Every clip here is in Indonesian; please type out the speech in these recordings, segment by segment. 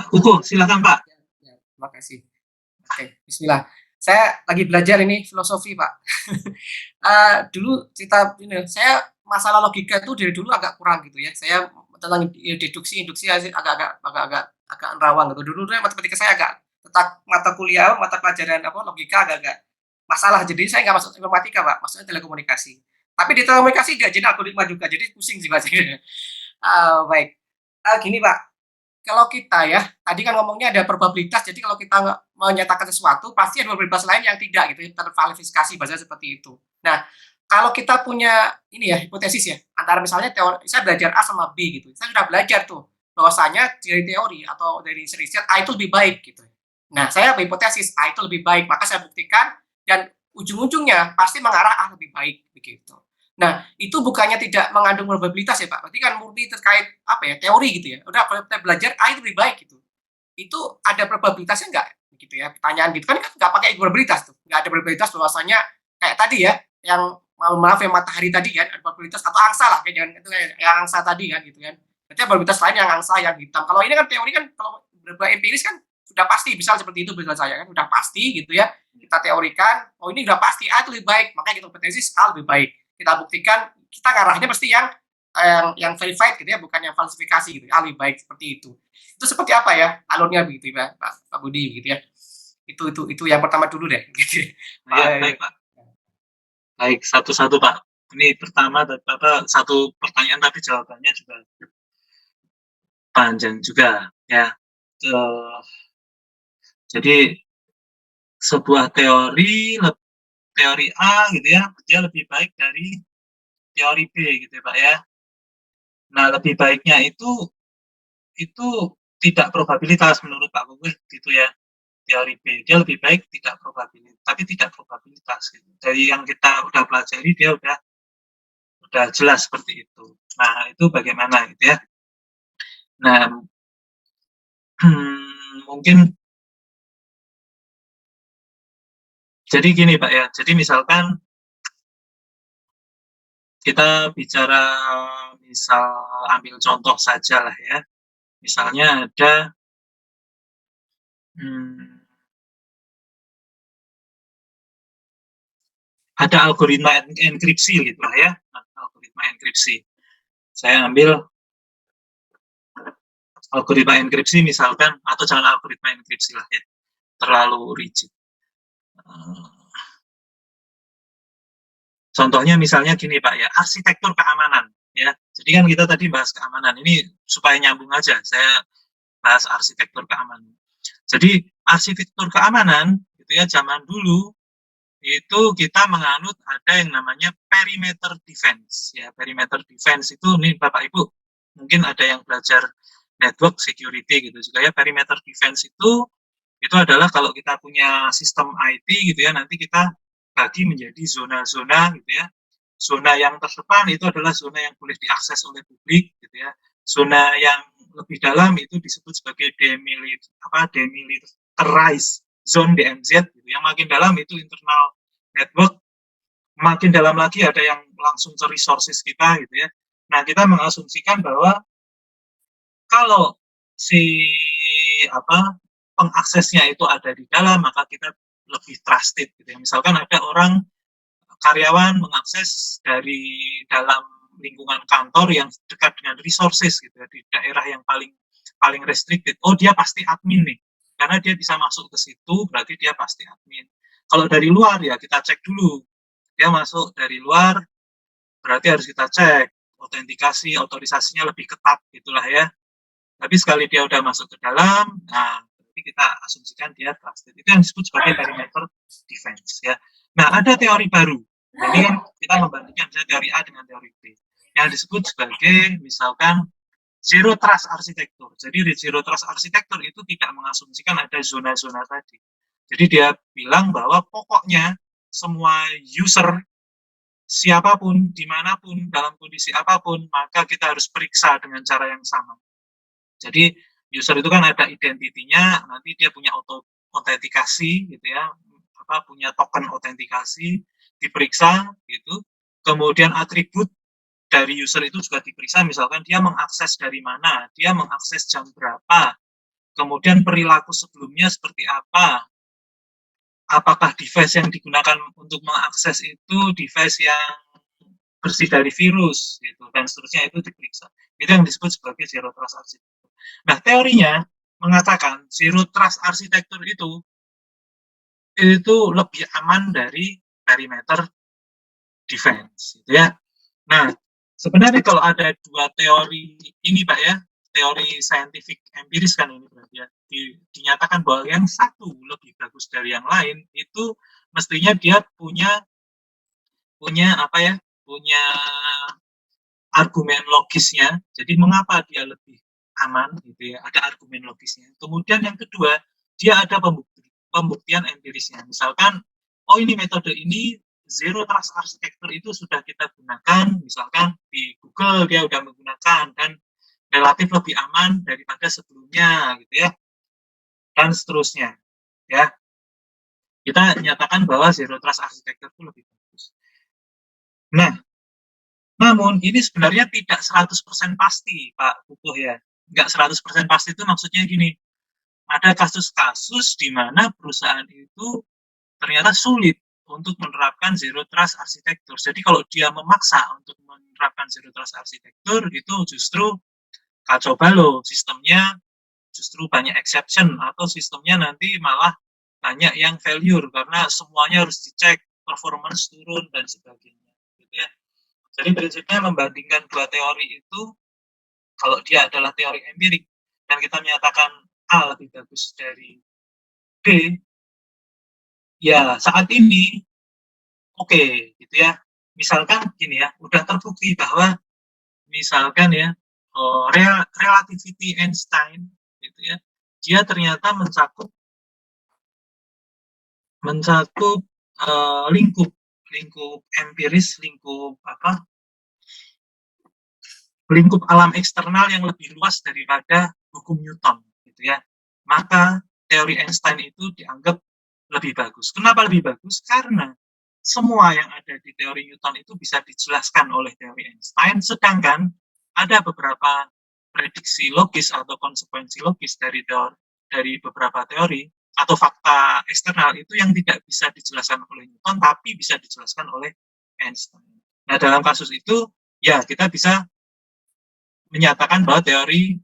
Pak Uko, silakan Pak. Ya, terima kasih. Oke, Bismillah. Saya lagi belajar ini filosofi, Pak. Dulu cerita ini, saya masalah logika itu dari dulu agak kurang gitu ya. Saya tentang deduksi, induksi agak nerawang gitu. Dulu matematika saya agak mata kuliah, mata pelajaran apa logika agak masalah. Jadi saya nggak masuk informatika, Pak. Maksudnya telekomunikasi. Tapi di telekomunikasi diajarin algoritma juga, jadi pusing sih bacanya. Baik. Gini, Pak, kalau kita ya, tadi kan ngomongnya ada probabilitas, jadi kalau kita menyatakan sesuatu, pasti ada probabilitas lain yang tidak gitu, terverifikasi bahasa seperti itu. Nah, kalau kita punya ini ya, hipotesis ya, antara misalnya teori, saya belajar A sama B gitu, saya sudah belajar tuh, bahwasanya dari teori atau dari riset A itu lebih baik gitu. Nah, saya berhipotesis A itu lebih baik, maka saya buktikan dan ujung-ujungnya pasti mengarah A lebih baik begitu. Nah, itu bukannya tidak mengandung probabilitas ya, Pak. Berarti kan murni terkait apa ya, teori gitu ya. Udah kalau kita belajar A itu lebih baik gitu. Itu ada probabilitasnya nggak? Gitu ya. Pertanyaan gitu kan nggak pakai probabilitas tuh. Nggak ada probabilitas bahwasanya kayak tadi ya, yang maaf yang matahari tadi kan ada probabilitas atau angsa lah kayak itu kayak yang angsa tadi kan gitu kan. Berarti probabilitas lain yang angsa yang hitam. Kalau ini kan teori kan kalau berbeda empiris kan sudah pasti bisa seperti itu bisa saya kan udah pasti gitu ya. Kita teorikan, oh ini udah pasti A itu lebih baik, makanya kita hipotesis A lebih baik kita buktikan kita ngarahnya pasti yang verified gitu ya, bukan yang falsifikasi gitu. Ya, lebih baik seperti itu. Itu seperti apa ya alurnya begitu ya, Pak Budi gitu ya. Itu yang pertama dulu deh. Gitu. Ya, baik Pak. Baik, satu-satu Pak. Ini pertama satu pertanyaan tapi jawabannya juga panjang juga ya. Jadi sebuah teori A gitu ya, dia lebih baik dari teori B gitu ya Pak ya. Nah, lebih baiknya itu tidak probabilitas menurut Pak Kukuh gitu ya. Teori B dia lebih baik tidak probabilitas, tapi tidak probabilitas gitu. Dari yang kita udah pelajari dia udah jelas seperti itu. Nah, itu bagaimana gitu ya. Nah, mungkin jadi gini Pak ya. Jadi misalkan kita bicara misal ambil contoh saja lah ya. Misalnya ada algoritma enkripsi gitu lah ya. Algoritma enkripsi. Saya ambil algoritma enkripsi misalkan, atau jangan algoritma enkripsi lah ya, terlalu rigid. Contohnya misalnya gini Pak ya, arsitektur keamanan ya. Jadi kan kita tadi bahas keamanan, ini supaya nyambung aja, saya bahas arsitektur keamanan. Jadi arsitektur keamanan gitu ya, zaman dulu itu kita menganut ada yang namanya perimeter defense ya. Perimeter defense itu nih Bapak Ibu mungkin ada yang belajar network security gitu juga ya. Perimeter defense itu adalah kalau kita punya sistem IT gitu ya, nanti kita bagi menjadi zona-zona gitu ya. Zona yang terdepan itu adalah zona yang boleh diakses oleh publik gitu ya. Zona yang lebih dalam itu disebut sebagai demilitarized zone DMZ gitu. Yang makin dalam itu internal network, makin dalam lagi ada yang langsung ke resources kita gitu ya. Nah, kita mengasumsikan bahwa kalau si pengaksesnya itu ada di dalam, maka kita lebih trusted gitu ya. Misalkan ada orang karyawan mengakses dari dalam lingkungan kantor yang dekat dengan resources gitu ya, di daerah yang paling restricted. Oh, dia pasti admin nih. Karena dia bisa masuk ke situ, berarti dia pasti admin. Kalau dari luar ya kita cek dulu. Dia masuk dari luar, berarti harus kita cek autentikasi, otorisasinya lebih ketat gitulah ya. Tapi sekali dia udah masuk ke dalam, nah berarti kita asumsikan dia trusted. Itu yang disebut sebagai perimeter defense ya. Nah, ada teori baru. Ini kan kita membandingkan misalnya teori A dengan teori B. Yang disebut sebagai misalkan zero trust arsitektur. Jadi zero trust arsitektur itu tidak mengasumsikan ada zona-zona tadi. Jadi dia bilang bahwa pokoknya semua user siapapun, dimanapun, dalam kondisi apapun, maka kita harus periksa dengan cara yang sama. Jadi user itu kan ada identitinya, nanti dia punya autentikasi gitu ya, punya token autentikasi, diperiksa gitu. Kemudian atribut dari user itu juga diperiksa, misalkan dia mengakses dari mana, dia mengakses jam berapa, kemudian perilaku sebelumnya seperti apa, apakah device yang digunakan untuk mengakses itu device yang bersih dari virus, gitu, dan seterusnya itu diperiksa. Itu yang disebut sebagai Zero Trust Architecture. Nah, teorinya mengatakan Zero Trust Architecture itu lebih aman dari perimeter defense, gitu ya. Nah, sebenarnya kalau ada dua teori ini, Pak ya, teori scientific empiris kan ini berarti ya, dinyatakan bahwa yang satu lebih bagus dari yang lain, itu mestinya dia punya punya apa ya, punya argumen logisnya. Jadi mengapa dia lebih aman gitu ya, ada argumen logisnya. Kemudian yang kedua, dia ada pembuktian empirisnya. Misalkan, oh ini metode ini Zero Trust Architecture itu sudah kita gunakan, misalkan di Google dia udah menggunakan dan relatif lebih aman daripada sebelumnya gitu ya, dan seterusnya ya. Kita nyatakan bahwa Zero Trust Architecture itu lebih bagus. Nah, namun ini sebenarnya tidak 100% pasti, Pak Kukuh ya. Enggak 100% pasti itu maksudnya gini, ada kasus-kasus di mana perusahaan itu ternyata sulit untuk menerapkan Zero Trust Architecture. Jadi kalau dia memaksa untuk menerapkan Zero Trust Architecture, itu justru kacau balau, sistemnya justru banyak exception, atau sistemnya nanti malah banyak yang failure, karena semuanya harus dicek, performance turun, dan sebagainya. Gitu ya. Jadi prinsipnya membandingkan dua teori itu, kalau dia adalah teori empirik, dan kita menyatakan A lebih bagus dari B, ya saat ini oke, gitu ya. Misalkan gini ya, udah terbukti bahwa misalkan ya, relativity Einstein, gitu ya, dia ternyata mencakup lingkup lingkup empiris, lingkup alam eksternal yang lebih luas daripada hukum Newton, gitu ya. Maka teori Einstein itu dianggap lebih bagus. Kenapa lebih bagus? Karena semua yang ada di teori Newton itu bisa dijelaskan oleh teori Einstein, sedangkan ada beberapa prediksi logis atau konsekuensi logis dari beberapa teori atau fakta eksternal itu yang tidak bisa dijelaskan oleh Newton, tapi bisa dijelaskan oleh Einstein. Nah, dalam kasus itu, ya kita bisa menyatakan bahwa teori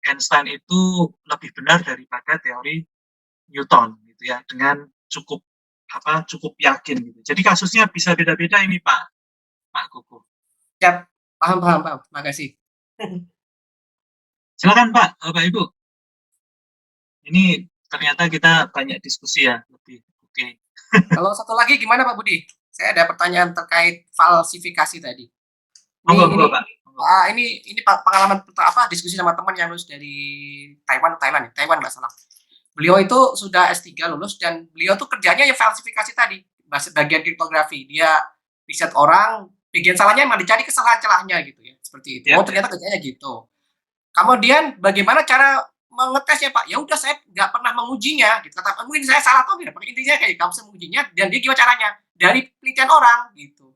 Einstein itu lebih benar daripada teori Newton, gitu ya, dengan cukup yakin gitu. Jadi kasusnya bisa beda-beda ini Pak Kuku. Siap, paham paham paham, makasih. Silakan Pak, Bapak Ibu. Ini ternyata kita banyak diskusi ya, lebih oke. Kalau satu lagi gimana Pak Budi? Saya ada pertanyaan terkait falsifikasi tadi. Monggo Pak. Ini pengalaman diskusi sama teman yang lulus dari Thailand nggak salah. Beliau itu sudah S3 lulus dan beliau tuh kerjanya ya falsifikasi tadi, bagian kriptografi. Dia riset orang, bagian salahnya emang dicari kesalahan celahnya gitu ya, seperti itu. Ya, ternyata kerjanya gitu. Kemudian bagaimana cara mengetesnya Pak? Ya udah saya nggak pernah mengujinya gitu. Kata mungkin saya salah tuh, intinya kayak kamu bisa mengujinya dan dia gimana caranya? Dari penelitian orang gitu.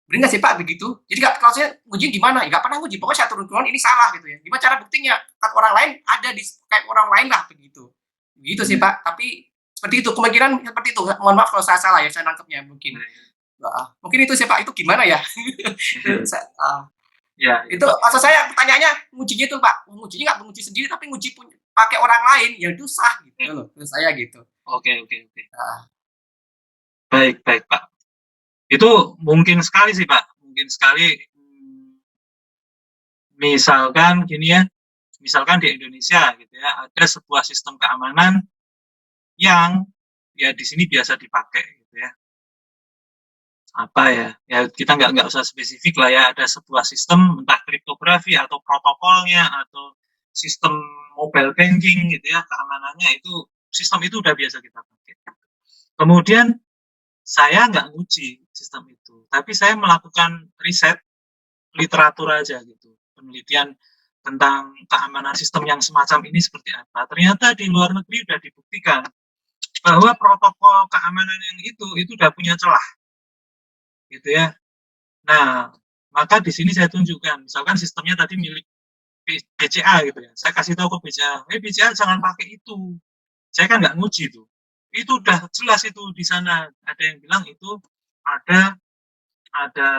Bener nggak sih Pak begitu? Jadi kalau saya nguji gimana? Ya nggak pernah nguji, pokoknya saya turun-turun ini salah gitu ya. Gimana cara buktinya? Kan orang lain ada di kayak orang lain lah begitu. Begitu sih Pak. Tapi seperti itu, kemungkinan seperti itu. Mohon maaf kalau saya salah ya, saya nangkepnya mungkin. Mungkin itu sih Pak, itu gimana ya? Ya, itu maksud saya pertanyaannya ngujinya itu Pak, ngujinya nggak menguji sendiri tapi nguji pakai orang lain, ya itu sah gitu loh, menurut saya gitu. Oke. Baik Pak. Itu mungkin sekali sih Pak, mungkin sekali. Misalkan gini ya, misalkan di Indonesia gitu ya, ada sebuah sistem keamanan yang ya di sini biasa dipakai gitu ya. Apa ya? Ya kita nggak usah spesifik lah ya, ada sebuah sistem entah kriptografi atau protokolnya atau sistem mobile banking gitu ya, keamanannya itu sistem itu udah biasa kita pakai. Kemudian saya nggak nguji sistem itu, tapi saya melakukan riset literatur aja gitu, penelitian tentang keamanan sistem yang semacam ini seperti apa. Ternyata di luar negeri sudah dibuktikan bahwa protokol keamanan yang itu udah punya celah, gitu ya. Nah, maka di sini saya tunjukkan, misalkan sistemnya tadi milik BCA gitu ya, saya kasih tahu ke BCA, BCA jangan pakai itu. Saya kan nggak nguji tuh. Itu udah jelas itu di sana. Ada yang bilang itu ada ada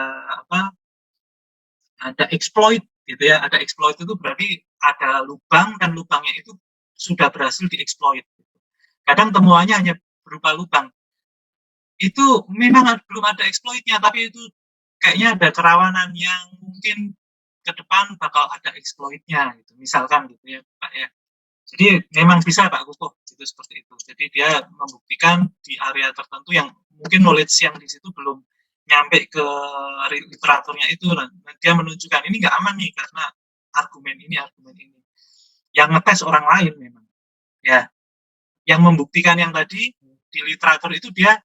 apa? Ada exploit gitu ya. Ada exploit itu berarti ada lubang dan lubangnya itu sudah berhasil dieksploit. Kadang temuannya hanya berupa lubang. Itu memang belum ada exploitnya, tapi itu kayaknya ada kerawanan yang mungkin ke depan bakal ada exploitnya gitu. Misalkan gitu ya, Pak ya. Jadi memang bisa Pak Kukuh itu seperti itu. Jadi dia membuktikan di area tertentu yang mungkin knowledge yang di situ belum nyampe ke literaturnya itu. Nah, dia menunjukkan ini nggak aman nih karena argumen ini, argumen ini. Yang ngetes orang lain memang. Ya, yang membuktikan yang tadi di literatur itu dia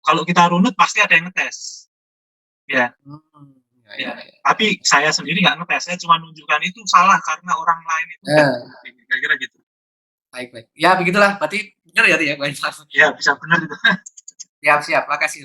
kalau kita runut pasti ada yang ngetes. Ya, Ya, ya. Tapi saya sendiri nggak ngetes, saya cuma nunjukkan itu salah karena orang lain itu udah terbukti. Kira-kira gitu. Baik. Ya begitulah, berarti benar ya, ya, Bang Infak? Ya, bisa benar itu. Siap, makasih.